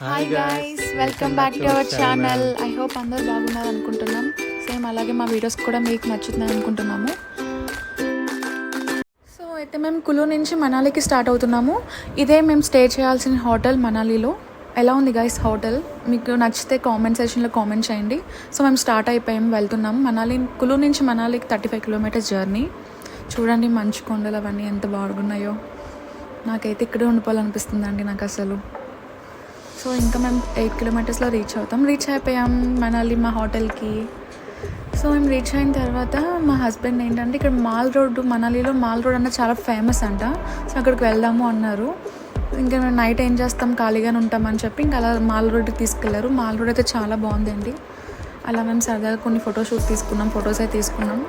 Hi guys, welcome back to our channel. I hope అందరూ బాగున్నారు అనుకుంటున్నాం. సేమ్ అలాగే మా వీడియోస్ కూడా మీకు నచ్చుతున్నాయి అనుకుంటున్నాము. సో అయితే మేము కులు నుంచి మనాలికి స్టార్ట్ అవుతున్నాము. ఇదే మేము స్టే చేయాల్సిన హోటల్ మనాలిలో. ఎలా ఉంది గైస్ హోటల్? మీకు నచ్చితే కామెంట్ సెక్షన్లో కామెంట్ చేయండి. సో మేము స్టార్ట్ అయిపోయాము, వెళ్తున్నాము మనాలి. కులు నుంచి మనాలికి 35 కిలోమీటర్స్ జర్నీ. చూడండి మంచు కొండలు అవన్నీ ఎంత బాగున్నాయో. నాకైతే ఇక్కడే ఉండిపోవాలనిపిస్తుందండి నాకు అసలు. సో ఇంకా మేము 8 కిలోమీటర్స్లో రీచ్ అయిపోయాం మనాలి మా హోటల్కి. సో మేము రీచ్ అయిన తర్వాత మా హస్బెండ్ ఏంటంటే ఇక్కడ మాల్ రోడ్, మనాలిలో మాల్ రోడ్ అన్న చాలా ఫేమస్ అంట. సో అక్కడికి వెళ్దాము అన్నారు. ఇంకా మేము నైట్ ఏం చేస్తాం, ఖాళీగానే ఉంటామని చెప్పి ఇంకా అలా మాల్ రోడ్కి తీసుకెళ్లారు. మాల్ రోడ్ అయితే చాలా బాగుందండి. అలా మేము సరదాగా కొన్ని ఫోటోస్ అయితే తీసుకున్నాం.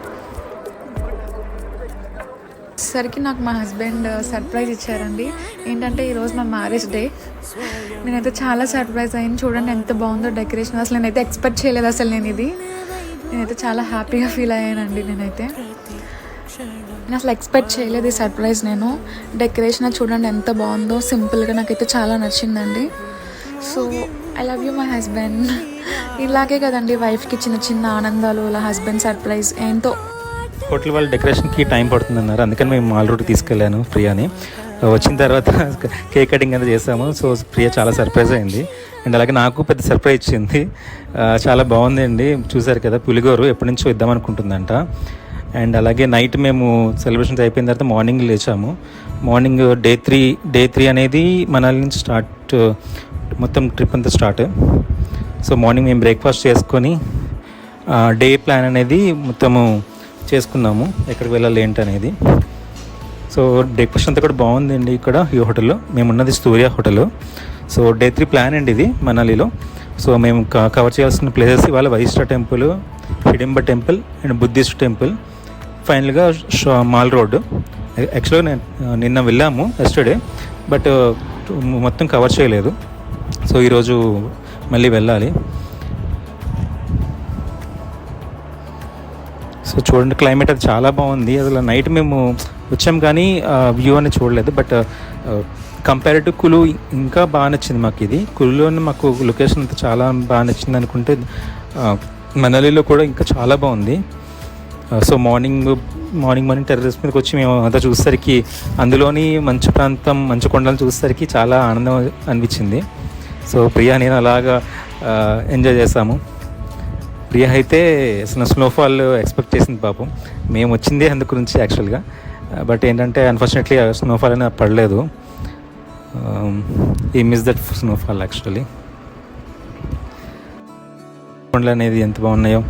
సరికి నాకు మా హస్బెండ్ సర్ప్రైజ్ ఇచ్చారండి. ఏంటంటే ఈరోజు మా మ్యారేజ్ డే. నేనైతే చాలా సర్ప్రైజ్ అయ్యాను. చూడండి ఎంత బాగుందో డెకరేషన్. అసలు నేనైతే ఎక్స్పెక్ట్ చేయలేదు అసలు నేనైతే చాలా హ్యాపీగా ఫీల్ అయ్యానండి. నేను అసలు ఎక్స్పెక్ట్ చేయలేదు ఈ సర్ప్రైజ్. డెకరేషన్ చూడండి ఎంత బాగుందో, సింపుల్గా నాకైతే చాలా నచ్చిందండి. So I love you my husband. ఇలాగే కదండి వైఫ్కి చిన్న చిన్న ఆనందాలు, అలా హస్బెండ్ సర్ప్రైజ్ ఏంటో. హోటల్ వాళ్ళ డెకరేషన్కి టైం పడుతుందన్నారు, అందుకని మేము మాల్ రోడ్కి తీసుకెళ్ళాను ప్రియాని. వచ్చిన తర్వాత కేక్ కటింగ్ అంతా చేసాము. సో ప్రియా చాలా సర్ప్రైజ్ అయింది. అండ్ అలాగే నాకు పెద్ద సర్ప్రైజ్ ఇచ్చింది. చాలా బాగుందండి. చూసారు కదా, పులిగోరు ఎప్పటి నుంచో ఇద్దామనుకుంటుందంట. అండ్ అలాగే నైట్ మేము సెలబ్రేషన్స్ అయిపోయిన తర్వాత మార్నింగ్ లేచాము. మార్నింగ్ డే త్రీ అనేది మనాలి నుంచి స్టార్ట్, మొత్తం ట్రిప్ అంతా స్టార్ట్. సో మార్నింగ్ మేము బ్రేక్ఫాస్ట్ చేసుకొని డే ప్లాన్ అనేది మొత్తము చేసుకున్నాము, ఎక్కడికి వెళ్ళాలి ఏంటి అనేది. సో బ్రేక్ఫాస్ట్ అంతా కూడా బాగుందండి ఇక్కడ ఈ హోటల్లో. మేము ఉన్నది సూర్య హోటల్. సో డే 3 ప్లాన్ అండి ఇది మనాలిలో. సో మేము కవర్ చేయాల్సిన ప్లేసెస్ ఇవాళ వైష్ణవ temple, Hidimba temple and Buddhist temple, ఫైనల్గా మాల్ రోడ్. యాక్చువల్గా నిన్న వెళ్ళాము ఎస్టర్డే, బట్ మొత్తం కవర్ చేయలేదు. సో ఈరోజు మళ్ళీ వెళ్ళాలి. సో చూడండి క్లైమేట్ అది చాలా బాగుంది. అసలు నైట్ మేము వచ్చాం కానీ వ్యూ అనేది చూడలేదు. బట్ కంపేర్ టు కులు ఇంకా బాగా నచ్చింది మాకు ఇది. కులులోనే మాకు లొకేషన్ అంతా చాలా బాగా నచ్చింది అనుకుంటే మనాలిలో కూడా ఇంకా చాలా బాగుంది. సో మార్నింగ్ టెర్రస్ మీదకి వచ్చి మేము అంతా చూసేసరికి, అందులోని మంచు ప్రాంతం, మంచు కొండలు చూసేసరికి చాలా ఆనందం అనిపించింది. సో ప్రియా నేను అలాగా ఎంజాయ్ చేసాము. ప్రియా అయితే అసలు స్నోఫాల్ ఎక్స్పెక్ట్ చేసింది పాపం. మేము వచ్చింది అందు గురించి యాక్చువల్గా. బట్ ఏంటంటే అన్ఫార్చునేట్లీ స్నోఫాల్ అనేది పడలేదు. ఈ మిస్ దట్ స్నోఫాల్ యాక్చువల్లీ. కొండలు అనేది ఎంత బాగున్నాయో.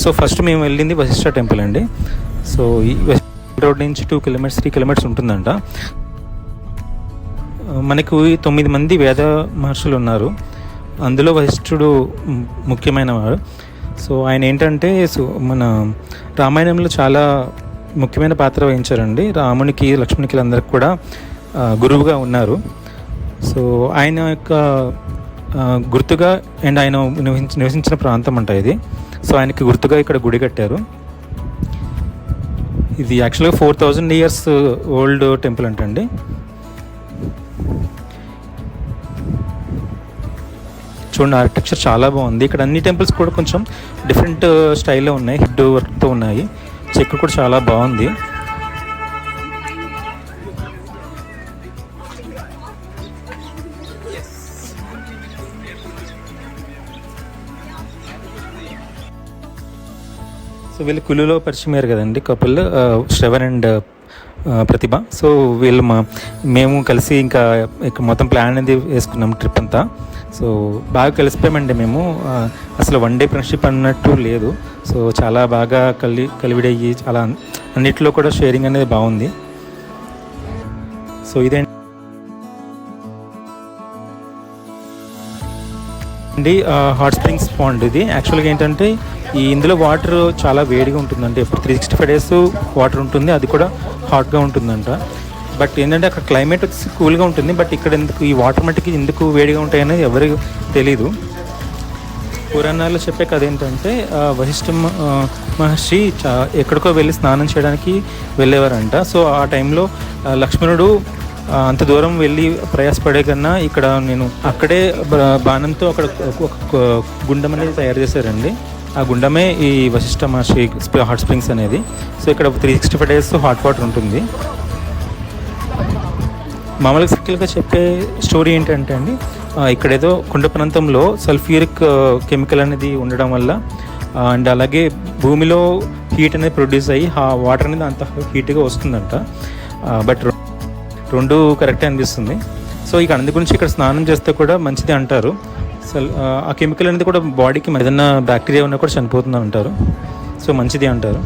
సో ఫస్ట్ మేము వెళ్ళింది వశిష్ఠ టెంపుల్ అండి. సో ఈ వశిష్ఠ రోడ్ నుంచి 3 కిలోమీటర్స్ ఉంటుందంట. మనకు 9 మంది వేద మహర్షులు ఉన్నారు, అందులో వశిష్ఠుడు ముఖ్యమైన వాడు. సో ఆయన ఏంటంటే మన రామాయణంలో చాలా ముఖ్యమైన పాత్ర వహించారండి. రామునికి, లక్ష్మణునికి అందరికి కూడా గురువుగా ఉన్నారు. సో ఆయన యొక్క గుర్తుగా, అండ్ ఆయన నివసించిన ప్రాంతం అంట ఇది. సో ఆయనకి గుర్తుగా ఇక్కడ గుడి కట్టారు. ఇది యాక్చువల్గా 4000 years ఓల్డ్ టెంపుల్ అంటండి. చూడండి ఆర్కిటెక్చర్ చాలా బాగుంది. ఇక్కడ అన్ని టెంపుల్స్ కూడా కొంచెం డిఫరెంట్ స్టైల్లో ఉన్నాయి, హిడ్ వర్క్తో ఉన్నాయి. చెక్కు కూడా చాలా బాగుంది. సో వీళ్ళు కులులో పరిచయం అయ్యారు కదండి couple, Shravan and Pratibha. So వీళ్ళు మేము కలిసి ఇంకా మొత్తం ప్లాన్ అనేది వేసుకున్నాం ట్రిప్ అంతా. సో బాగా కలిసిపోయామండి మేము. అసలు వన్ డే ఫ్రెండ్షిప్ అన్నట్టు లేదు. సో చాలా బాగా కలివిడయ్యి చాలా అన్నిట్లో కూడా షేరింగ్ అనేది బాగుంది. సో ఇదేంటి హాట్ స్ప్రింగ్స్ పాండ్. ఇది యాక్చువల్గా ఏంటంటే ఇందులో వాటర్ చాలా వేడిగా ఉంటుందండి. ఎప్పుడు 365 days వాటర్ ఉంటుంది, అది కూడా హాట్గా ఉంటుందంట. బట్ ఏంటంటే అక్కడ క్లైమేట్ వచ్చి కూల్గా ఉంటుంది. బట్ ఇక్కడ ఎందుకు ఈ వాటర్ మట్టికి ఎందుకు వేడిగా ఉంటాయనేది ఎవరికి తెలీదు. పురాణాల్లో చెప్పే కథ ఏంటంటే వశిష్ఠ మహర్షి ఎక్కడికో వెళ్ళి స్నానం చేయడానికి వెళ్ళేవారంట. సో ఆ టైంలో లక్ష్మణుడు అంత దూరం వెళ్ళి ప్రయాసపడే కన్నా ఇక్కడ నేను అక్కడే బాణంతో అక్కడ ఒక గుండం అనేది తయారు చేశారండి. ఆ గుండమే ఈ వశిష్ఠ మహర్షి హాట్ స్ప్రింగ్స్ అనేది. సో ఇక్కడ 365 days హాట్ వాటర్ ఉంటుంది. మామూలుగా సింపుల్గా చెప్పే స్టోరీ ఏంటంటే అండి, ఇక్కడేదో కొండ ప్రాంతంలో సల్ఫ్యూరిక్ కెమికల్ అనేది ఉండడం వల్ల అండ్ అలాగే భూమిలో హీట్ అనేది ప్రొడ్యూస్ అయ్యి ఆ వాటర్ అనేది అంత హీట్గా వస్తుందంట. బట్ రెండు కరెక్టే అనిపిస్తుంది. సో ఇక అందు గురించి ఇక్కడ స్నానం చేస్తే కూడా మంచిది అంటారు. ఆ కెమికల్ అనేది కూడా బాడీకి ఏదైనా బ్యాక్టీరియా ఉన్నా కూడా చనిపోతుంది అంటారు. సో మంచిది అంటారు.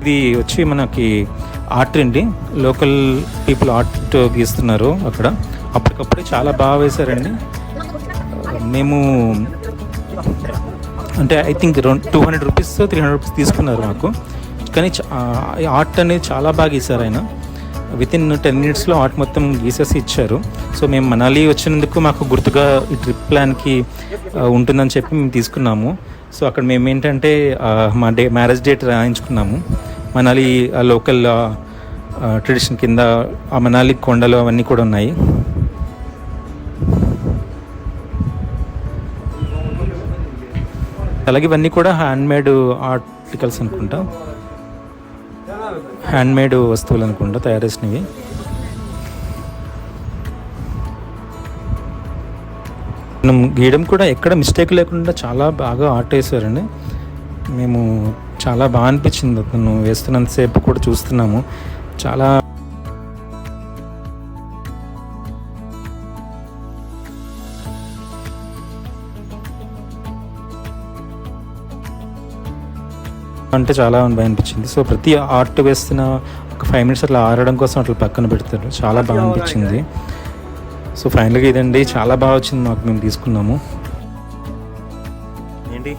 ఇది వచ్చి మనకి ఆర్ట్ అండి. లోకల్ పీపుల్ ఆర్ట్ గీస్తున్నారు అక్కడ. అప్పటికప్పుడే చాలా బాగా వేశారండి. మేము అంటే ఐ థింక్ 200 రూపీస్ 300 రూపీస్ తీసుకున్నారు మాకు. కానీ ఆర్ట్ అనేది చాలా బాగా గీశారు ఆయన. వితిన్ 10 minutesలో ఆర్ట్ మొత్తం గీసేసి ఇచ్చారు. సో మేము మనాలి వచ్చినందుకు మాకు గుర్తుగా ఈ ట్రిప్ ప్లాన్కి ఉంటుందని చెప్పి మేము తీసుకున్నాము. సో అక్కడ మేము ఏంటంటే మా మ్యారేజ్ డేట్ రాయించుకున్నాము. మనాలి లోకల్ ట్రెడిషన్ కింద ఆ మనాలి కొండలు అవన్నీ కూడా ఉన్నాయి. అలాగే ఇవన్నీ కూడా హ్యాండ్మేడ్ ఆర్టికల్స్ అనుకుంటా, హ్యాండ్మేడ్ వస్తువులు అనుకుంటా తయారు చేసినవి. మనం గీయడం కూడా ఎక్కడ మిస్టేక్ లేకుండా చాలా బాగా ఆర్ట్ వేసారండి. మేము చాలా బాగా అనిపించింది. అతను వేస్తున్నంతసేపు కూడా చూస్తున్నాము. చాలా అంటే చాలా బాగా అనిపించింది. సో ప్రతి ఆర్ట్ వేస్తున్న ఒక 5 minutes అట్లా ఆరడం కోసం అట్లా పక్కన పెడతారు. చాలా బాగా అనిపించింది. సో ఫైనల్గా ఇదండి, చాలా బాగా వచ్చింది మాకు. మేము తీసుకున్నాము. ఏంటి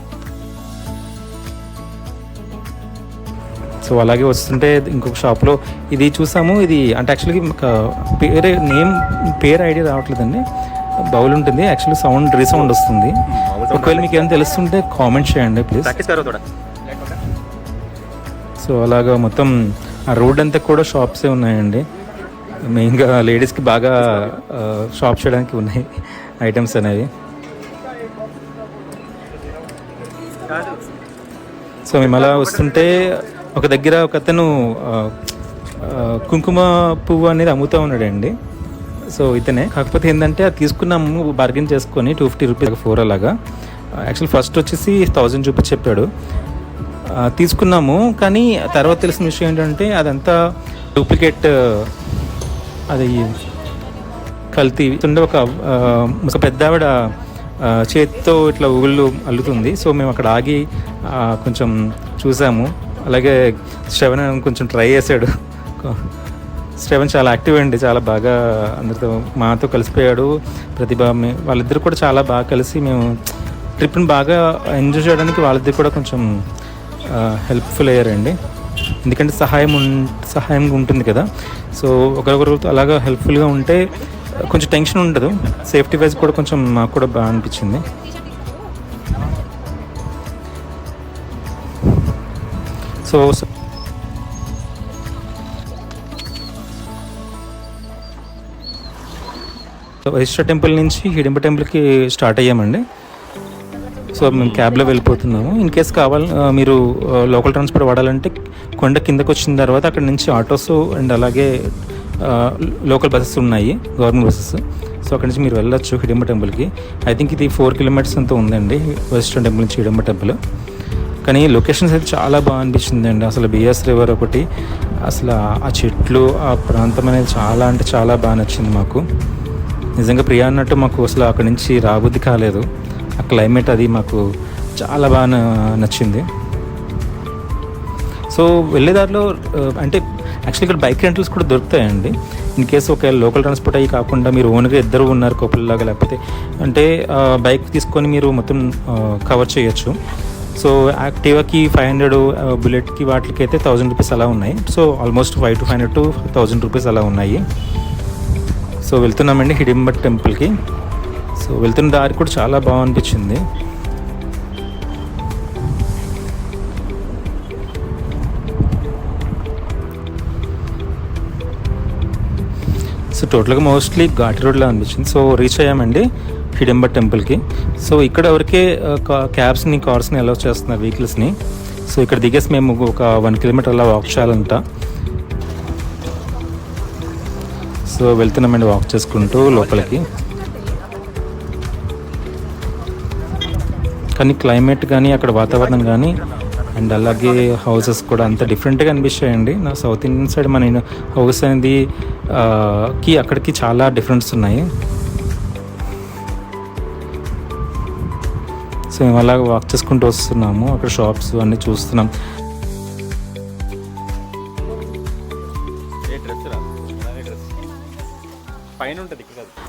సో అలాగే వస్తుంటే ఇంకొక షాప్లో ఇది చూసాము. ఇది అంటే యాక్చువల్గా పేరు ఐడియా రావట్లేదండి. బౌల్ ఉంటుంది యాక్చువల్లీ, సౌండ్ రీసౌండ్ వస్తుంది. ఒకవేళ మీకు ఏమైనా తెలుస్తుంటే కామెంట్ చేయండి ప్లీజ్. సో అలాగా మొత్తం ఆ రోడ్ అంతా కూడా షాప్సే ఉన్నాయండి. మెయిన్గా లేడీస్కి బాగా షాప్ చేయడానికి ఉన్నాయి ఐటమ్స్ అనేవి. సో మేము అలా వస్తుంటే ఒక దగ్గర ఒక అతను కుంకుమ పువ్వు అనేది అమ్ముతూ ఉన్నాడండి. సో ఇతనే, కాకపోతే ఏంటంటే అది తీసుకున్నాము బార్గెన్ చేసుకొని 250 రూపీస్ 4 అలాగా. యాక్చువల్ ఫస్ట్ వచ్చేసి 1000 రూపీస్ చెప్పాడు. తీసుకున్నాము. కానీ తర్వాత తెలిసిన విషయం ఏంటంటే అదంతా డూప్లికేట్, అది కల్తీ ఉండే. ఒక పెద్ద ఆవిడ చేతితో ఇట్లా ఊళ్ళు అల్లుతుంది. సో మేము అక్కడ ఆగి కొంచెం చూసాము. అలాగే శ్రవణ్ కొంచెం ట్రై చేశాడు. శ్రవణ్ చాలా యాక్టివ్ అండి, చాలా బాగా అందరితో మాతో కలిసిపోయాడు. ప్రతిభ వాళ్ళిద్దరు కూడా చాలా బాగా కలిసి మేము ట్రిప్ని బాగా ఎంజాయ్ చేయడానికి వాళ్ళిద్దరు కూడా కొంచెం హెల్ప్ఫుల్ అయ్యారండి. ఎందుకంటే సహాయంగా ఉంటుంది కదా. సో ఒకరొకరు అలాగా హెల్ప్ఫుల్గా ఉంటే కొంచెం టెన్షన్ ఉండదు. సేఫ్టీ వైజ్ కూడా కొంచెం మాకు కూడా బాగా అనిపించింది. సో వశిష్ఠ టెంపుల్ నుంచి హిడింబ టెంపుల్కి స్టార్ట్ అయ్యామండి. సో మేము క్యాబ్లో వెళ్ళిపోతున్నాము. ఇన్ కేస్ మీరు లోకల్ ట్రాన్స్పోర్ట్ వాడాలంటే కొండ కిందకు వచ్చిన తర్వాత అక్కడ నుంచి ఆటోస్ అండ్ అలాగే లోకల్ బస్సెస్ ఉన్నాయి, గవర్నమెంట్ బస్సెస్. సో అక్కడి నుంచి మీరు వెళ్ళొచ్చు హిడింబ టెంపుల్కి. ఐ థింక్ ఇది 4 kilometers అంతా ఉందండి వశిష్ఠ టెంపుల్ నుంచి హిడింబ టెంపుల్. కానీ లొకేషన్స్ అయితే చాలా బాగా అనిపించింది అండి. అసలు బిఎస్ రివర్ ఒకటి, అసలు ఆ చెట్లు, ఆ ప్రాంతం అనేది చాలా అంటే చాలా బాగా నచ్చింది మాకు. నిజంగా ప్రియా అన్నట్టు మాకు అసలు అక్కడి నుంచి రాబుద్ది కాలేదు. ఆ క్లైమేట్ అది మాకు చాలా బాగా నచ్చింది. సో వెళ్ళేదారిలో అంటే యాక్చువల్లీ ఇక్కడ బైక్ రెంటల్స్ కూడా దొరుకుతాయండి. ఇన్ కేసు ఒకవేళ లోకల్ ట్రాన్స్పోర్ట్ అయ్యి కాకుండా మీరు ఓన్గా ఇద్దరు ఉన్నారు కపుల్లాగా, లేకపోతే అంటే బైక్ తీసుకొని మీరు మొత్తం కవర్ చేయొచ్చు. సో యాక్టివాకి 500, బుల్లెట్కి వాటికి అయితే 1000 రూపీస్ అలా ఉన్నాయి. సో ఆల్మోస్ట్ 500 to 1000 రూపీస్ అలా ఉన్నాయి. సో వెళ్తున్నామండి హిడింబ టెంపుల్కి. సో వెళ్తున్న దారి కూడా చాలా బాగా అనిపించింది. సో టోటల్గా మోస్ట్లీ ఘాటి రోడ్లో అనిపించింది. సో రీచ్ అయ్యామండి హిడింబ టెంపుల్కి. సో ఇక్కడ వరకే క్యాబ్స్ని, కార్స్ని అలౌ చేస్తున్నారు, వెహికల్స్ని. సో ఇక్కడ దిగేసి మేము ఒక 1 కిలోమీటర్ అలా వాక్ చేయాలంట. సో వెళ్తున్నామండి వాక్ చేసుకుంటూ లోపలికి. కానీ క్లైమేట్ కానీ అక్కడ వాతావరణం కానీ అండ్ అలాగే హౌసెస్ కూడా అంత డిఫరెంట్గా అనిపిస్తాయండి. నా సౌత్ ఇండియన్ సైడ్ మన హౌస్ అనేది అక్కడికి చాలా డిఫరెన్స్ ఉన్నాయి. సో మేము అలాగ వాక్ చేసుకుంటూ వస్తున్నాము. అక్కడ షాప్స్ అన్నీ చూస్తున్నాం.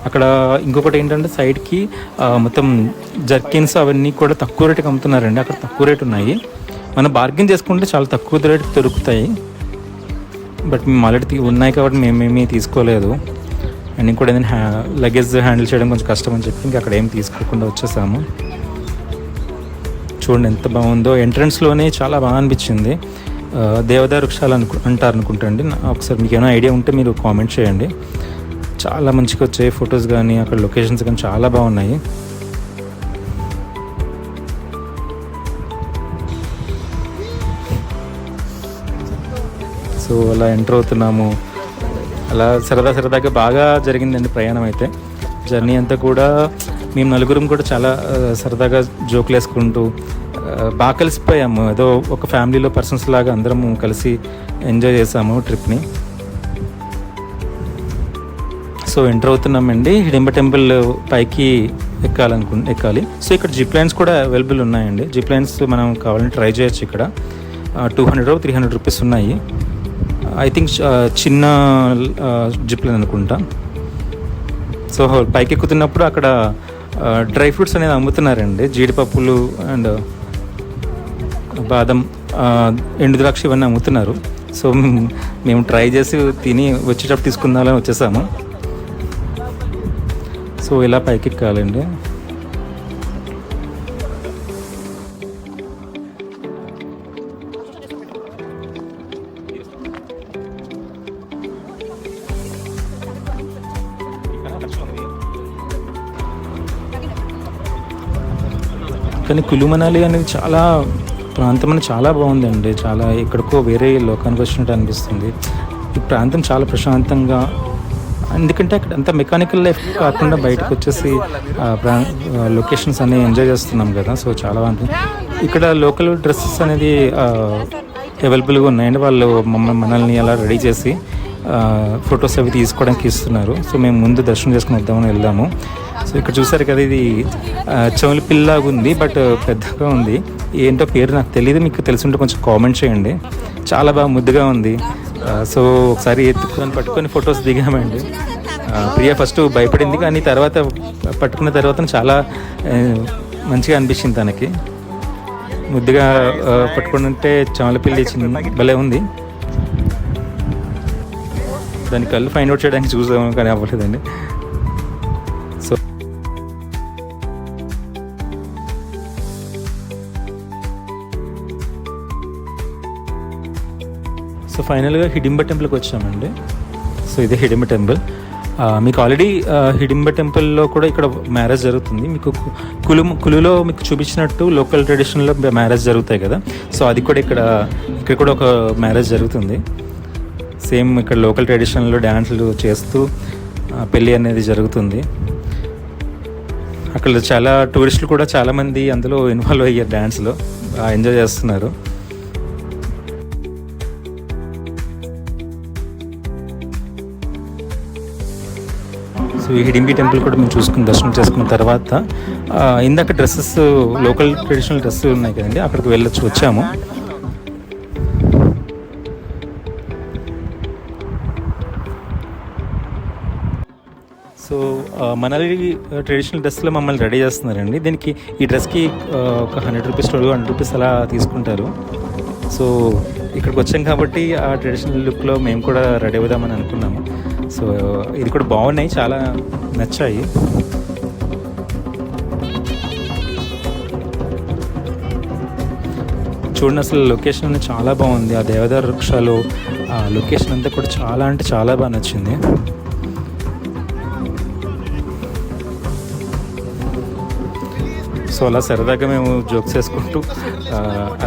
అక్కడ ఇంకొకటి ఏంటంటే సైడ్కి మొత్తం జర్కిన్స్ అవన్నీ కూడా తక్కువ రేటుకి అమ్ముతున్నారండి. అక్కడ తక్కువ రేటు ఉన్నాయి. మనం బార్గెన్ చేసుకుంటే చాలా తక్కువ రేటుకి దొరుకుతాయి. బట్ మేము ఆల్రెడీ ఉన్నాయి కాబట్టి మేమేమీ తీసుకోలేదు. అండ్ ఇంకోటి ఏదైనా లగేజ్ హ్యాండిల్ చేయడం కొంచెం కష్టం అని చెప్పి ఇంకా అక్కడ ఏం తీసుకోకుండా వచ్చేసాము. చూడండి ఎంత బాగుందో. ఎంట్రన్స్లోనే చాలా బాగా అనిపించింది. దేవదారు వృక్షాలు అంటారు అనుకుంటండి. ఒకసారి మీకు ఏమైనా ఐడియా ఉంటే మీరు కామెంట్ చేయండి. చాలా మంచిగా వచ్చాయి ఫొటోస్ కానీ, అక్కడ లొకేషన్స్ కానీ చాలా బాగున్నాయి. సో అలా ఎంటర్ అవుతున్నాము. అలా సరదాగా బాగా జరిగిందండి ప్రయాణం అయితే. జర్నీ అంతా కూడా మేము నలుగురం కూడా చాలా సరదాగా జోకులు వేసుకుంటూ బాగా కలిసిపోయాము. ఏదో ఒక ఫ్యామిలీలో పర్సన్స్ లాగా అందరం కలిసి ఎంజాయ్ చేసాము ట్రిప్ని. సో ఎంటర్ అవుతున్నామండి. హిడింబ టెంపుల్ పైకి ఎక్కాలి. సో ఇక్కడ జిప్ లైన్స్ కూడా అవైలబుల్ ఉన్నాయండి. జిప్ లైన్స్ మనం కావాలంటే ట్రై చేయొచ్చు. ఇక్కడ 200 or 300 రూపీస్ ఉన్నాయి. ఐ థింక్ చిన్న జిప్ లైన్ అనుకుంటా. సో పైకి ఎక్కుతున్నప్పుడు అక్కడ డ్రై ఫ్రూట్స్ అనేది అమ్ముతున్నారండి. జీడిపప్పులు అండ్ బాదం, ఎండు ద్రాక్ష ఇవన్నీ అమ్ముతున్నారు. సో మేము ట్రై చేసి తిని వచ్చేటప్పుడు తీసుకుందామని వచ్చేసాము. సో ఇలా పైకి ఎక్కాలండి. కానీ కులు మనాలి అనేది చాలా ప్రాంతం అనేది చాలా బాగుందండి. చాలా ఎక్కడికో వేరే లోకానికి వచ్చినట్టు అనిపిస్తుంది. ఈ ప్రాంతం చాలా ప్రశాంతంగా, ఎందుకంటే అక్కడ అంతా మెకానికల్ లైఫ్ కాకుండా బయటకు వచ్చేసి లొకేషన్స్ అనేవి ఎంజాయ్ చేస్తున్నాం కదా. సో చాలా బాగుంది. ఇక్కడ లోకల్ డ్రెస్సెస్ అనేది అవైలబుల్గా ఉన్నాయండి. వాళ్ళు మనల్ని అలా రెడీ చేసి ఫొటోస్ అవి తీసుకోవడానికి ఇస్తున్నారు. సో మేము ముందు దర్శనం చేసుకుని వద్దామని వెళ్దాము. సో ఇక్కడ చూసారు కదా, ఇది చెవుల పిల్లగా ఉంది, బట్ పెద్దగా ఉంది. ఏంటో పేరు నాకు తెలియదు. మీకు తెలుసుంటే కొంచెం కామెంట్ చేయండి. చాలా బాగా ముద్దుగా ఉంది. సో ఒకసారి పట్టుకొని ఫొటోస్ దిగామండి. ప్రియా ఫస్ట్ భయపడింది, కానీ తర్వాత పట్టుకున్న తర్వాత చాలా మంచిగా అనిపించింది తనకి. ముద్దుగా పట్టుకుంటే చెమలపిల్లి చిన్న భలే ఉంది. దాని కళ్ళు ఫైండ్ అవుట్ చేయడానికి చూసాము, కానీ అవ్వలేదండి. సో ఫైనల్గా హిడింబ టెంపుల్కి వచ్చామండి. సో ఇదే హిడింబ టెంపుల్. మీకు ఆల్రెడీ హిడింబ టెంపుల్లో కూడా ఇక్కడ మ్యారేజ్ జరుగుతుంది. మీకు కులులో మీకు చూపించినట్టు లోకల్ ట్రెడిషన్లో మ్యారేజ్ జరుగుతాయి కదా. సో అది కూడా ఇక్కడ కూడా ఒక మ్యారేజ్ జరుగుతుంది. సేమ్ ఇక్కడ లోకల్ ట్రెడిషన్లో డ్యాన్సులు చేస్తూ పెళ్ళి అనేది జరుగుతుంది. అక్కడ చాలా టూరిస్టులు కూడా చాలామంది అందులో ఇన్వాల్వ్ అయ్యారు, డ్యాన్స్లో ఎంజాయ్ చేస్తున్నారు. సో ఈ హిడింబి టెంపుల్ కూడా మేము దర్శనం చేసుకున్న తర్వాత ఇందాక డ్రెస్సెస్, లోకల్ ట్రెడిషనల్ డ్రెస్సులు ఉన్నాయి కదండి, అక్కడికి వచ్చాము. సో మనాలి ట్రెడిషనల్ డ్రెస్లో మమ్మల్ని రెడీ చేస్తున్నారండి. దీనికి ఈ డ్రెస్కి ఒక 100 రూపీస్ 100 రూపీస్ అలా తీసుకుంటారు. సో ఇక్కడికి వచ్చాం కాబట్టి ఆ ట్రెడిషనల్ లుక్లో మేము కూడా రెడీ అవుదామని అనుకున్నాము. సో ఇది కూడా బాగున్నాయి, చాలా నచ్చాయి. చూడండి, అసలు లొకేషన్ చాలా బాగుంది. ఆ దేవదారు వృక్షాలు, ఆ లొకేషన్ అంతా కూడా చాలా అంటే చాలా బాగా నచ్చింది. సో అలా సరదాగా మేము జోక్స్ వేసుకుంటూ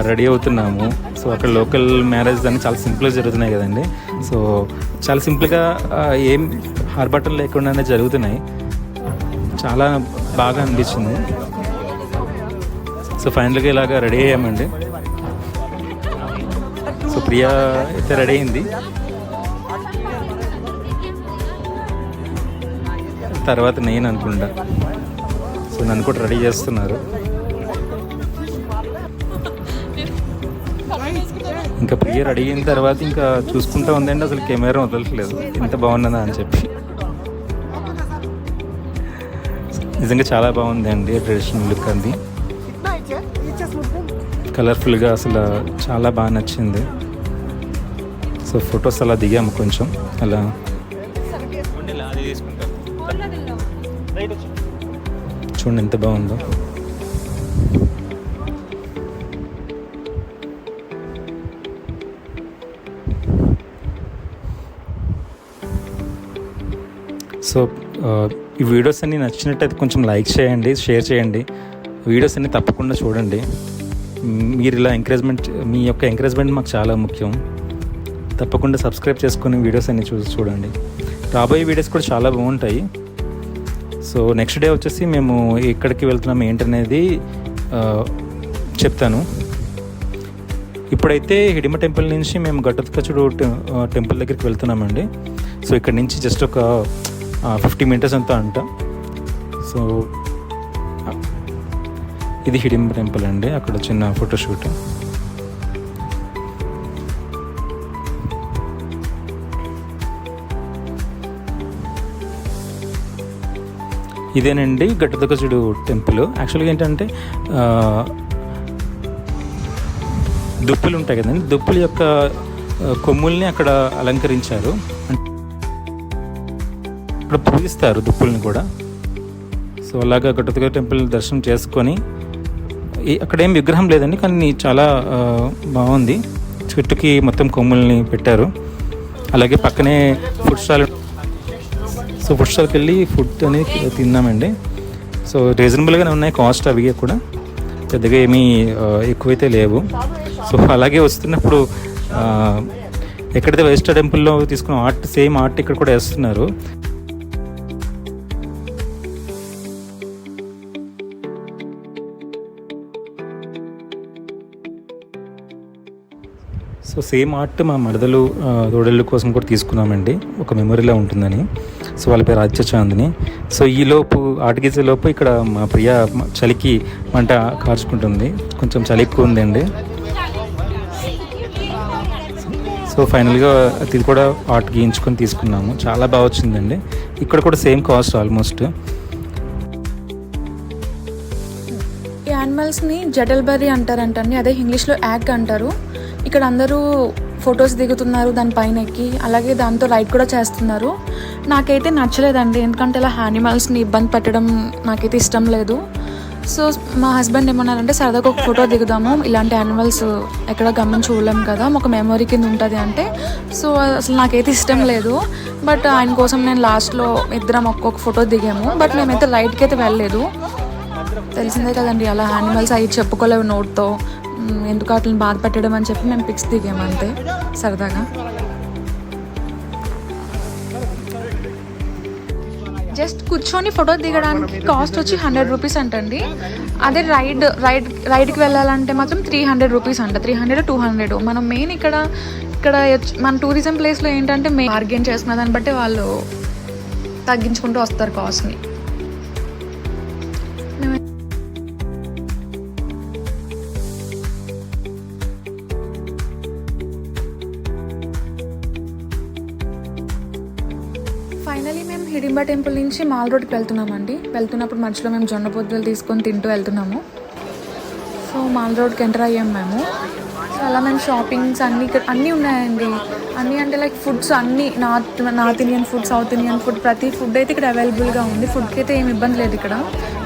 రెడీ అవుతున్నాము. సో అక్కడ లోకల్ మ్యారేజ్ దాన్ని చాలా సింపుల్గా జరుగుతున్నాయి కదండి. సో చాలా సింపుల్గా ఏం ఆర్భాటం లేకుండానే జరుగుతున్నాయి. చాలా బాగా అనిపించింది. సో ఫైనల్గా ఇలాగా రెడీ అయ్యామండి. సో ప్రియా అయితే రెడీ అయింది. తర్వాత నేను అనుకుంటా. సో నన్ను కూడా రెడీ చేస్తున్నారు. ఇంకా ప్రియ రెడీ అయిన తర్వాత ఇంకా చూసుకుంటూ ఉందండి, అసలు కెమెరా వదలట్లేదు ఎంత బాగున్నదా అని చెప్పి. నిజంగా చాలా బాగుంది అండి ట్రెడిషనల్ లుక్. అది కలర్ఫుల్గా అసలు చాలా బాగా నచ్చింది. సో ఫొటోస్ అలా దిగాము కొంచెం అలా. చూడండి ఎంత బాగుందో. సో ఈ వీడియోస్ అన్నీ నచ్చినట్టయితే కొంచెం లైక్ చేయండి, షేర్ చేయండి. వీడియోస్ అన్నీ తప్పకుండా చూడండి. మీరు ఇలా మీ యొక్క ఎంకరేజ్మెంట్ మాకు చాలా ముఖ్యం. తప్పకుండా సబ్స్క్రైబ్ చేసుకొని వీడియోస్ అన్నీ చూడండి. రాబోయే వీడియోస్ కూడా చాలా బాగుంటాయి. సో నెక్స్ట్ డే వచ్చేసి మేము ఎక్కడికి వెళ్తున్నాం ఏంటనేది చెప్తాను. ఇప్పుడైతే హిడిమ టెంపుల్ నుంచి మేము ఘటోత్కచుడు టెంపుల్ దగ్గరికి వెళ్తున్నామండి. సో ఇక్కడ నుంచి జస్ట్ ఒక 50 మీటర్స్ అంతా అంట. సో ఇది హిడింబ టెంపుల్ అండి. అక్కడ చిన్న ఫోటోషూట్. ఇదేనండి ఘటోత్కచుడు టెంపుల్. యాక్చువల్గా ఏంటంటే దుప్పులు ఉంటాయి కదండి, దుప్పుల యొక్క కొమ్ముల్ని అక్కడ అలంకరించారు. అక్కడ పూజిస్తారు దుప్పుల్ని కూడా. సో అలాగా ఘటోత్కచుడు టెంపుల్ దర్శనం చేసుకొని, అక్కడ ఏం విగ్రహం లేదండి కానీ చాలా బాగుంది. చెట్టుకి మొత్తం కొమ్ముల్ని పెట్టారు. అలాగే పక్కనే ఫుడ్ స్టాల్. సో ఫుడ్ స్టాల్కి వెళ్ళి ఫుడ్ అనేది తిన్నామండి. సో రీజనబుల్గానే ఉన్నాయి కాస్ట్, అవి కూడా పెద్దగా ఏమీ ఎక్కువైతే లేవు. సో అలాగే వస్తున్నప్పుడు ఎక్కడైతే వైస్టర్ టెంపుల్లో తీసుకున్న ఆర్ట్, సేమ్ ఆర్ట్ ఇక్కడ కూడా వేస్తున్నారు. సో సేమ్ ఆర్ట్ మా మరదలు తోడళ్ళు కోసం కూడా తీసుకున్నామండి, ఒక మెమొరీలా ఉంటుందని. సో వాళ్ళ పేరు ఆదిత్యచాందిని. సో ఈలోపు ఆర్ట్ గీసేలోపు ఇక్కడ మా ప్రియ చలికి మంట కార్చుకుంటుంది. కొంచెం చలి ఎక్కువ ఉందండి. సో ఫైనల్గా అది కూడా ఆర్ట్ గీయించుకొని తీసుకున్నాము. చాలా బాగా వచ్చిందండి. ఇక్కడ కూడా సేమ్ కాస్ట్ ఆల్మోస్ట్. ఈ యానిమల్స్ని జటల్బెర్రీ అంటారంటండి, అదే ఇంగ్లీష్లో యాగ్ అంటారు. ఇక్కడ అందరూ ఫొటోస్ దిగుతున్నారు దానిపైన ఎక్కి, అలాగే దాంతో రైడ్ కూడా చేస్తున్నారు. నాకైతే నచ్చలేదండి, ఎందుకంటే ఇలా యానిమల్స్ని ఇబ్బంది పెట్టడం నాకైతే ఇష్టం లేదు. సో మా హస్బెండ్ ఏమన్నారంటే సరదాగా ఒక ఫోటో దిగుదాము, ఇలాంటి యానిమల్స్ ఎక్కడ గమని చూడలేం కదా, ఒక మెమొరీ కింద ఉంటుంది అంటే. సో అసలు నాకైతే ఇష్టం లేదు. బట్ ఆయన కోసం నేను లాస్ట్లో ఇద్దరం ఒక్కొక్క ఫోటో దిగాము. బట్ మేమైతే రైడ్కి అయితే వెళ్ళలేదు. తెలిసిందే కదండి, అలా యానిమల్స్ అవి చెప్పుకోలేవు నోట్తో, ఎందుకు వాటిని బాధ పెట్టడం అని చెప్పి మేము పిక్స్ దిగాము అంతే సరదాగా. జస్ట్ కూర్చొని ఫోటో దిగడానికి కాస్ట్ వచ్చి 100 రూపీస్ అంటండి. అదే రైడ్కి వెళ్ళాలంటే మాత్రం 300 రూపీస్ అంట, 300-200. మనం మెయిన్ ఇక్కడ మన టూరిజం ప్లేస్లో ఏంటంటే బార్గెన్ చేసుకున్న దాన్ని బట్టి వాళ్ళు తగ్గించుకుంటూ వస్తారు కాస్ట్ని. ఫైనలీ మేము హిడింబా టెంపుల్ నుంచి మాల్ రోడ్కి వెళ్తున్నామండి. వెళ్తున్నప్పుడు మధ్యలో మేము జొన్న పొద్దులు తీసుకొని తింటూ వెళ్తున్నాము. సో మాల్ రోడ్కి ఎంటర్ అయ్యాం మేము. సో అలా మేము షాపింగ్స్ అన్నీ ఉన్నాయండి. అన్నీ అంటే లైక్ ఫుడ్స్ అన్నీ north Indian food, south Indian food, ప్రతి ఫుడ్ అయితే ఇక్కడ అవైలబుల్గా ఉంది. ఫుడ్కి అయితే ఏమి ఇబ్బంది లేదు ఇక్కడ.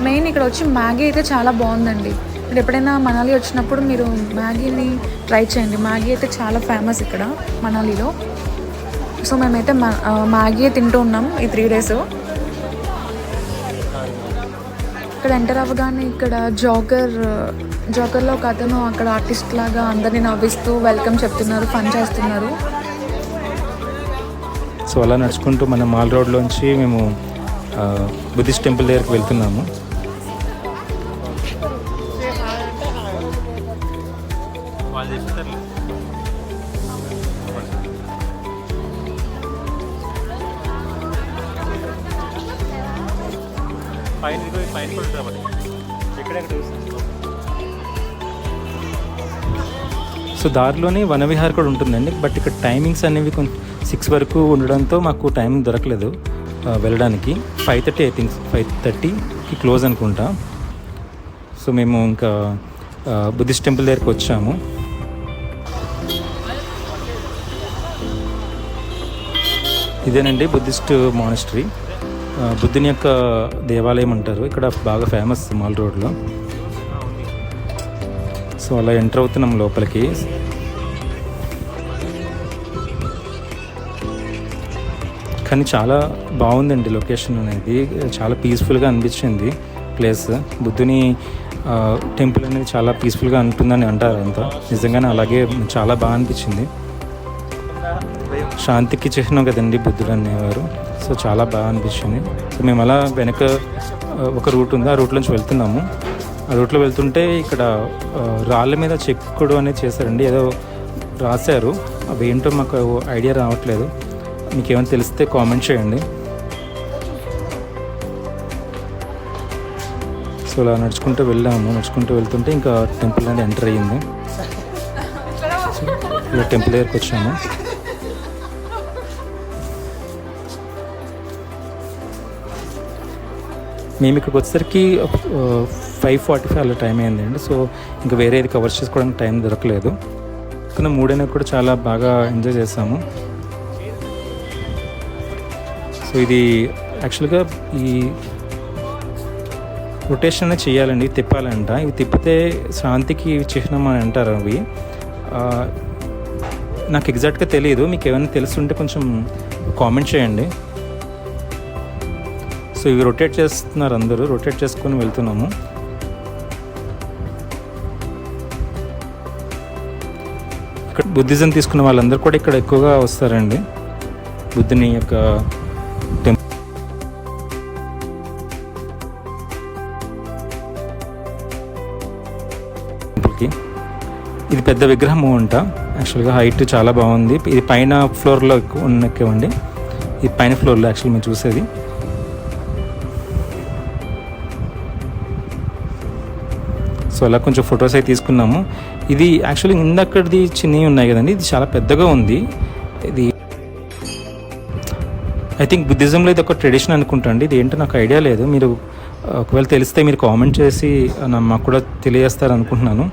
మెయిన్ ఇక్కడ వచ్చి మ్యాగీ అయితే చాలా బాగుందండి. మీరు ఎప్పుడైనా మనాలి వచ్చినప్పుడు మీరు మ్యాగీని ట్రై చేయండి. మ్యాగీ అయితే చాలా ఫేమస్ ఇక్కడ మనాలిలో. సో మేమైతే మ్యాగీ తింటూ ఉన్నాం ఈ 3 days. ఇక్కడ ఎంటర్ అవ్వగానే ఇక్కడ జోకర్లో ఒక అతను అక్కడ ఆర్టిస్ట్ లాగా అందరినీ నవ్విస్తూ వెల్కమ్ చెప్తున్నారు, ఫన్ చేస్తున్నారు. సో అలా నడుచుకుంటూ మన మాల్ రోడ్లోంచి మేము బుద్ధిస్ట్ టెంపుల్ దగ్గరికి వెళ్తున్నాము. సో దారిలోనే వనవిహార్ కూడా ఉంటుందండి. బట్ ఇక్కడ టైమింగ్స్ అనేవి 6 వరకు ఉండడంతో మాకు టైం దొరకలేదు వెళ్ళడానికి. 5:30 ఐ థింక్ 5:30కి క్లోజ్ అనుకుంటా. సో మేము ఇంకా బుద్ధిస్ట్ టెంపుల్ దగ్గరికి వచ్చాము. ఇదేనండి బుద్ధిస్ట్ మానిస్టరీ, బుద్ధుని యొక్క దేవాలయం అంటారు. ఇక్కడ బాగా ఫేమస్ మాల్ రోడ్లో. సో అలా ఎంటర్ అవుతున్నాం లోపలికి. కానీ చాలా బాగుందండి లొకేషన్ అనేది. చాలా పీస్ఫుల్గా అనిపించింది ప్లేస్. బుద్ధుని టెంపుల్ అనేది చాలా పీస్ఫుల్గా ఉంటుందని అంటారు అంతా. నిజంగానే అలాగే చాలా బాగా అనిపించింది. శాంతికి చిహ్నం కదండి బుద్ధుడు అనేవారు. సో చాలా బాగా అనిపించింది. సో మేము అలా వెనక ఒక రూట్ ఉంది, ఆ రూట్లోంచి వెళ్తున్నాము. ఆ రూట్లో వెళ్తుంటే ఇక్కడ రాళ్ళ మీద చెక్కుడు అనేది చేశారండి. ఏదో రాశారు, అవి ఏంటో మాకు ఐడియా రావట్లేదు. మీకు ఏమైనా తెలిస్తే కామెంట్ చేయండి. సో అలా నడుచుకుంటూ వెళ్ళాము. నడుచుకుంటూ వెళ్తుంటే ఇంకా టెంపుల్ అనేది ఎంటర్ అయ్యింది. ఇలా టెంపుల్ దగ్గరికి వచ్చాము. మేము ఇక్కడికి వచ్చేసరికి 5:45 అలా టైం అయిందండి. సో ఇంకా వేరే ఏది కవర్ చేసుకోవడానికి టైం దొరకలేదు. కానీ 3 కూడా చాలా బాగా ఎంజాయ్ చేసాము. సో ఇది యాక్చువల్గా ఈ రొటేషన్ అనేది చేయాలండి, తిప్పాలంట. ఇవి తిప్పితే శాంతికి చిహ్నం అని అంటారు. అవి నాకు ఎగ్జాక్ట్గా తెలియదు. మీకు ఏమైనా తెలుసుంటే కొంచెం కామెంట్ చేయండి. సో ఇవి రొటేట్ చేస్తున్నారు, అందరూ రొటేట్ చేసుకొని వెళ్తున్నాము. ఇక్కడ బుద్ధిజం తీసుకున్న వాళ్ళందరూ కూడా ఇక్కడ ఎక్కువగా వస్తారండి బుద్ధుని యొక్క టెంపుల్కి. ఇది పెద్ద విగ్రహం అంట. యాక్చువల్గా హైట్ చాలా బాగుంది. ఇది పైన ఫ్లోర్లో ఉన్నక్కేవండి. ఈ పైన ఫ్లోర్లో యాక్చువల్ మేము చూసేది. సో అలా కొంచెం ఫొటోస్ అయితే తీసుకున్నాము. ఇది యాక్చువల్లీ ఇందక్కడిది చిన్నవి ఉన్నాయి కదండి, ఇది చాలా పెద్దగా ఉంది. ఇది ఐ థింక్ బుద్ధిజంలో ఇది ఒక ట్రెడిషన్ అనుకుంటా అండి. ఇది ఏంటో నాకు ఐడియా లేదు. మీరు ఒకవేళ తెలిస్తే మీరు కామెంట్ చేసి మాకు కూడా తెలియజేస్తారు అనుకుంటున్నాను.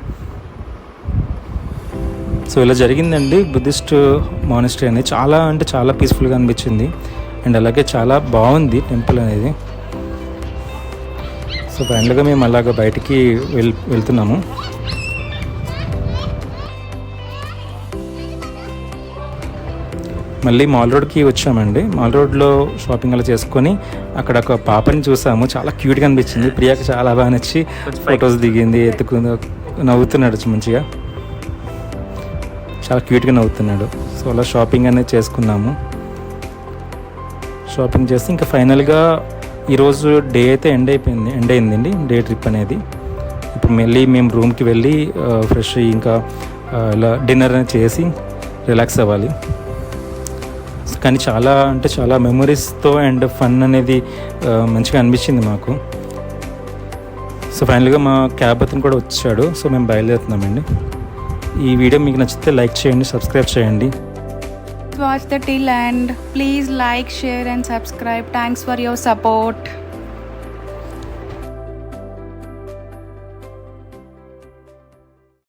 సో ఇలా జరిగిందండి బుద్ధిస్ట్ మానిస్ట్రీ అనేది. చాలా అంటే చాలా పీస్ఫుల్గా అనిపించింది. అండ్ అలాగే చాలా బాగుంది టెంపుల్ అనేది. సో ఫైనల్గా మేము అలాగ బయటికి వెళ్తున్నాము. మళ్ళీ మాల్ రోడ్కి వచ్చామండి. మాల్ రోడ్లో షాపింగ్ అలా చేసుకొని అక్కడ ఒక పాపని చూసాము. చాలా క్యూట్గా అనిపించింది. ప్రియాకి చాలా బాగా నచ్చి ఫొటోస్ దిగింది, ఎత్తుకుంది, నవ్వుతున్నాడు మంచిగా, చాలా క్యూట్గా నవ్వుతున్నాడు. సో అలా షాపింగ్ అనేది చేసుకున్నాము. షాపింగ్ చేసి ఇంకా ఫైనల్గా ఈరోజు డే అయితే ఎండ్ అయిందండి డే ట్రిప్ అనేది. ఇప్పుడు మళ్ళీ మేము రూమ్కి వెళ్ళి ఫ్రెష్ అయ్యి ఇంకా ఇలా డిన్నర్ అనేది చేసి రిలాక్స్ అవ్వాలి. కానీ చాలా అంటే చాలా మెమరీస్తో అండ్ ఫన్ అనేది మంచిగా అనిపించింది మాకు. సో ఫైనల్గా మా క్యాబ్ అతను కూడా వచ్చాడు. సో మేము బయలుదేరుతున్నామండి. ఈ వీడియో మీకు నచ్చితే లైక్ చేయండి, సబ్స్క్రైబ్ చేయండి. Watch the till end. Please like, share and subscribe. Thanks for your support.